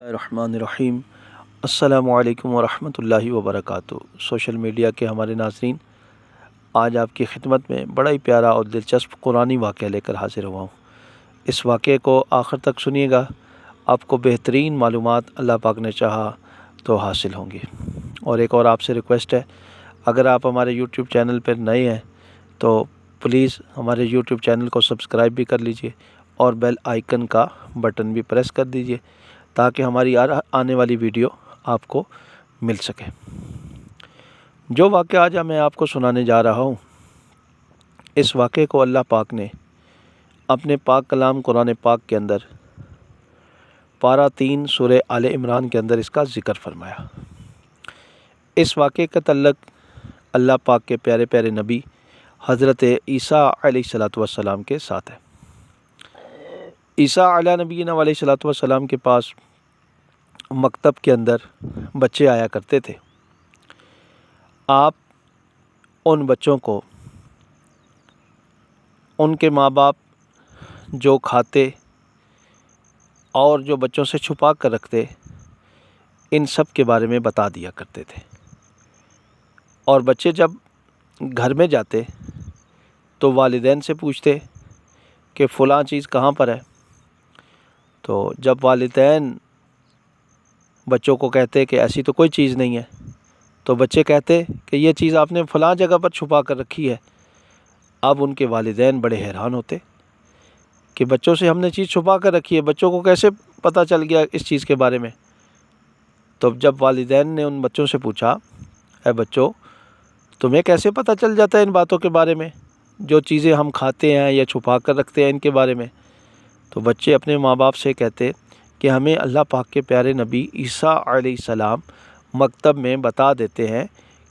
الرحمن الرحیم۔ السلام علیکم ورحمۃ اللہ وبرکاتہ۔ سوشل میڈیا کے ہمارے ناظرین، آج آپ کی خدمت میں بڑا ہی پیارا اور دلچسپ قرآنی واقعہ لے کر حاضر ہوا ہوں۔ اس واقعے کو آخر تک سنیے گا، آپ کو بہترین معلومات اللہ پاک نے چاہا تو حاصل ہوں گی۔ اور ایک اور آپ سے ریکویسٹ ہے، اگر آپ ہمارے یوٹیوب چینل پر نئے ہیں تو پلیز ہمارے یوٹیوب چینل کو سبسکرائب بھی کر لیجئے اور بیل آئیکن کا بٹن بھی پریس کر دیجئے تاکہ ہماری آنے والی ویڈیو آپ کو مل سکے۔ جو واقعہ آج میں آپ کو سنانے جا رہا ہوں، اس واقعے کو اللہ پاک نے اپنے پاک کلام قرآن پاک کے اندر پارہ 3 سورہ آل عمران کے اندر اس کا ذکر فرمایا۔ اس واقعے کا تعلق اللہ پاک کے پیارے پیارے نبی حضرت عیسیٰ علیہ السلام کے ساتھ ہے۔ عیسیٰ علیہ نبینا علیہ السلام کے پاس مکتب کے اندر بچے آیا کرتے تھے۔ آپ ان بچوں کو ان کے ماں باپ جو کھاتے اور جو بچوں سے چھپا کر رکھتے، ان سب کے بارے میں بتا دیا کرتے تھے۔ اور بچے جب گھر میں جاتے تو والدین سے پوچھتے کہ فلاں چیز کہاں پر ہے، تو جب والدین بچوں کو کہتے کہ ایسی تو کوئی چیز نہیں ہے، تو بچے کہتے کہ یہ چیز آپ نے فلاں جگہ پر چھپا کر رکھی ہے۔ اب ان کے والدین بڑے حیران ہوتے کہ بچوں سے ہم نے چیز چھپا کر رکھی ہے، بچوں کو کیسے پتہ چل گیا اس چیز کے بارے میں؟ تو جب والدین نے ان بچوں سے پوچھا، اے بچوں، تمہیں کیسے پتہ چل جاتا ہے ان باتوں کے بارے میں، جو چیزیں ہم کھاتے ہیں یا چھپا کر رکھتے ہیں ان کے بارے میں؟ تو بچے اپنے ماں باپ سے کہتے کہ ہمیں اللہ پاک کے پیارے نبی عیسیٰ علیہ السلام مکتب میں بتا دیتے ہیں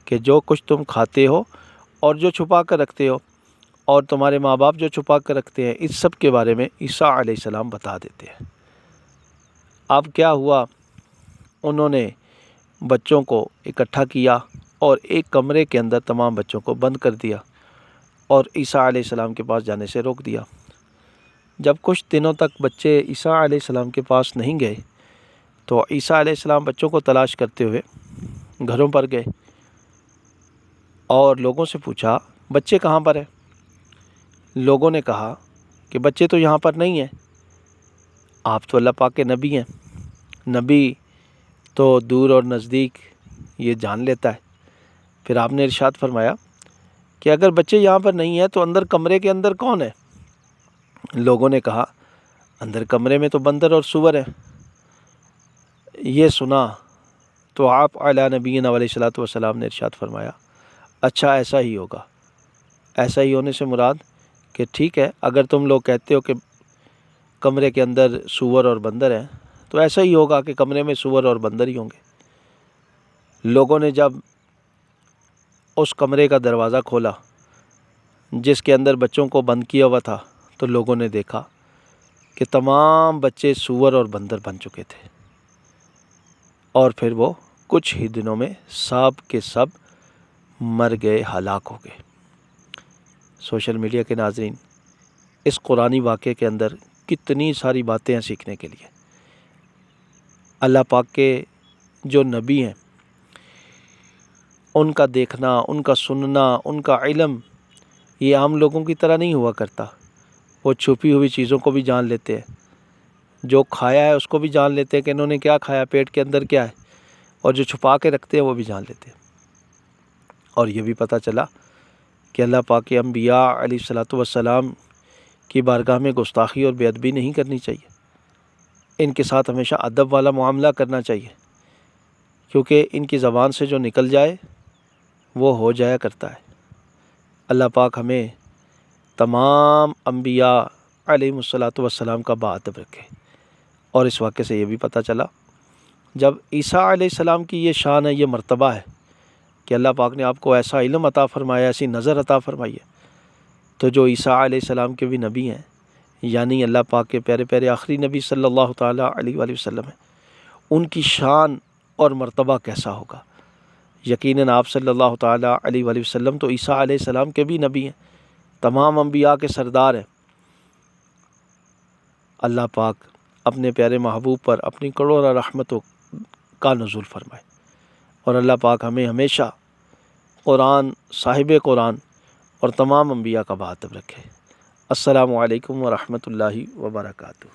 کہ جو کچھ تم کھاتے ہو اور جو چھپا کر رکھتے ہو اور تمہارے ماں باپ جو چھپا کر رکھتے ہیں، اس سب کے بارے میں عیسیٰ علیہ السلام بتا دیتے ہیں۔ اب کیا ہوا، انہوں نے بچوں کو اکٹھا کیا اور ایک کمرے کے اندر تمام بچوں کو بند کر دیا اور عیسیٰ علیہ السلام کے پاس جانے سے روک دیا۔ جب کچھ دنوں تک بچے عیسیٰ علیہ السلام کے پاس نہیں گئے تو عیسیٰ علیہ السلام بچوں کو تلاش کرتے ہوئے گھروں پر گئے اور لوگوں سے پوچھا، بچے کہاں پر ہیں؟ لوگوں نے کہا کہ بچے تو یہاں پر نہیں ہیں، آپ تو اللہ پاک کے نبی ہیں، نبی تو دور اور نزدیک یہ جان لیتا ہے۔ پھر آپ نے ارشاد فرمایا کہ اگر بچے یہاں پر نہیں ہیں تو اندر کمرے کے اندر کون ہے؟ لوگوں نے کہا، اندر کمرے میں تو بندر اور سور ہیں۔ یہ سنا تو آپ علیہ نبینا علیہ السلام نے ارشاد فرمایا، اچھا ایسا ہی ہوگا۔ ایسا ہی ہونے سے مراد کہ ٹھیک ہے، اگر تم لوگ کہتے ہو کہ کمرے کے اندر سور اور بندر ہیں تو ایسا ہی ہوگا کہ کمرے میں سور اور بندر ہی ہوں گے۔ لوگوں نے جب اس کمرے کا دروازہ کھولا جس کے اندر بچوں کو بند کیا ہوا تھا، تو لوگوں نے دیکھا کہ تمام بچے سور اور بندر بن چکے تھے، اور پھر وہ کچھ ہی دنوں میں سب کے سب مر گئے، ہلاک ہو گئے۔ سوشل میڈیا کے ناظرین، اس قرآنی واقعے کے اندر کتنی ساری باتیں ہیں سیکھنے کے لیے۔ اللہ پاک کے جو نبی ہیں، ان کا دیکھنا، ان کا سننا، ان کا علم یہ عام لوگوں کی طرح نہیں ہوا کرتا۔ وہ چھپی ہوئی چیزوں کو بھی جان لیتے ہیں، جو کھایا ہے اس کو بھی جان لیتے ہیں کہ انہوں نے کیا کھایا، پیٹ کے اندر کیا ہے، اور جو چھپا کے رکھتے ہیں وہ بھی جان لیتے ہیں۔ اور یہ بھی پتہ چلا کہ اللہ پاک کے انبیاء علیہ السلام کی بارگاہ میں گستاخی اور بے ادبی نہیں کرنی چاہیے، ان کے ساتھ ہمیشہ ادب والا معاملہ کرنا چاہیے، کیونکہ ان کی زبان سے جو نکل جائے وہ ہو جایا کرتا ہے۔ اللہ پاک ہمیں تمام انبیاء علیہ السلام کا باادب رکھے۔ اور اس واقعے سے یہ بھی پتہ چلا، جب عیسیٰ علیہ السلام کی یہ شان ہے، یہ مرتبہ ہے کہ اللہ پاک نے آپ کو ایسا علم عطا فرمایا، ایسی نظر عطا فرمائی ہے، تو جو عیسیٰ علیہ السلام کے بھی نبی ہیں، یعنی اللہ پاک کے پیارے پیارے آخری نبی صلی اللہ تعالیٰ علیہ وآلہ وسلم ہیں، ان کی شان اور مرتبہ کیسا ہوگا؟ یقیناً آپ صلی اللہ تعالیٰ علیہ وآلہ وسلم تو عیسیٰ علیہ السلام کے بھی نبی ہیں، تمام انبیاء کے سردار ہیں۔ اللہ پاک اپنے پیارے محبوب پر اپنی کروڑہ رحمتوں کا نزول فرمائے، اور اللہ پاک ہمیں ہمیشہ قرآن، صاحب قرآن اور تمام انبیاء کا مخاطب رکھے۔ السلام علیکم ورحمۃ اللہ وبرکاتہ۔